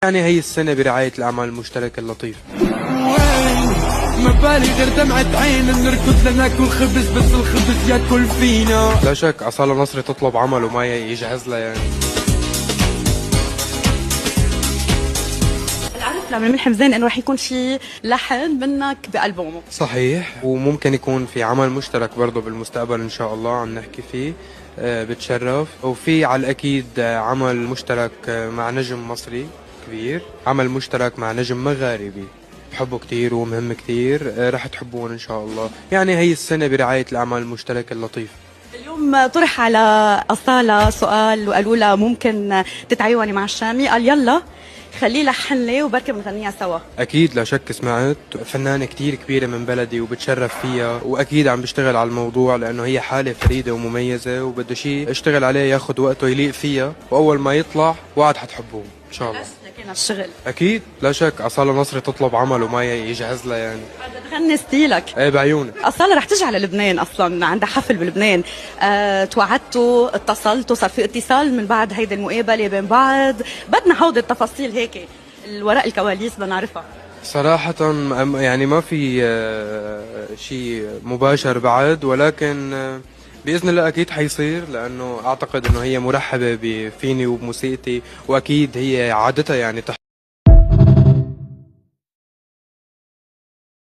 يعني هي السنة برعاية الأعمال المشتركة اللطيفة. ما بالي غير دمعة عين نركض لناكل خبز، بس الخبز ياكل فينا. لا شك أصالة نصري تطلب عمل وما يجهز لها يعني. العرف من حمزان انه رح يكون في لحن منك بألبومه. صحيح، وممكن يكون في عمل مشترك برضه بالمستقبل إن شاء الله عم نحكي فيه. بتشرف. وفي على الأكيد عمل مشترك مع نجم مصري كبير، عمل مشترك مع نجم مغاربي بحبه كتير ومهم كتير. رح تحبون إن شاء الله. يعني هي السنة برعاية الأعمال المشتركة اللطيفة. اليوم طرح على أصالة سؤال وقالوا لها ممكن تتعاوني مع الشامي، قال يلا خليه لحن لي وبركي بنغنيها سوا. أكيد لا شك سمعت. فنانة كتير كبيرة من بلدي وبتشرف فيها، وأكيد عم بشتغل على الموضوع لأنه هي حالة فريدة ومميزة وبده شيء اشتغل عليه ياخد وقته يليق فيها، وأول ما يطلع وعد حتحبوه إن شاء الله. لكن الشغل أكيد لا شك أصالة نصري تطلب عمل وما يجهز لها يعني. تغني ستيلك. إيه بعيونك. أصالة رح تجي على لبنان، أصلا عندها حفل بلبنان. توعدتوا، اتصلتوا، صار في اتصال من بعد هيدي المقابلة بين بعض؟ بدنا هودي التفاصيل هيك، الوراء الكواليس بدنا نعرفها. صراحة يعني ما في شيء مباشر بعد، ولكن بإذن الله أكيد حيصير، لأنه أعتقد أنه هي مرحبة فيني وبموسيقتي، وأكيد هي عادتها يعني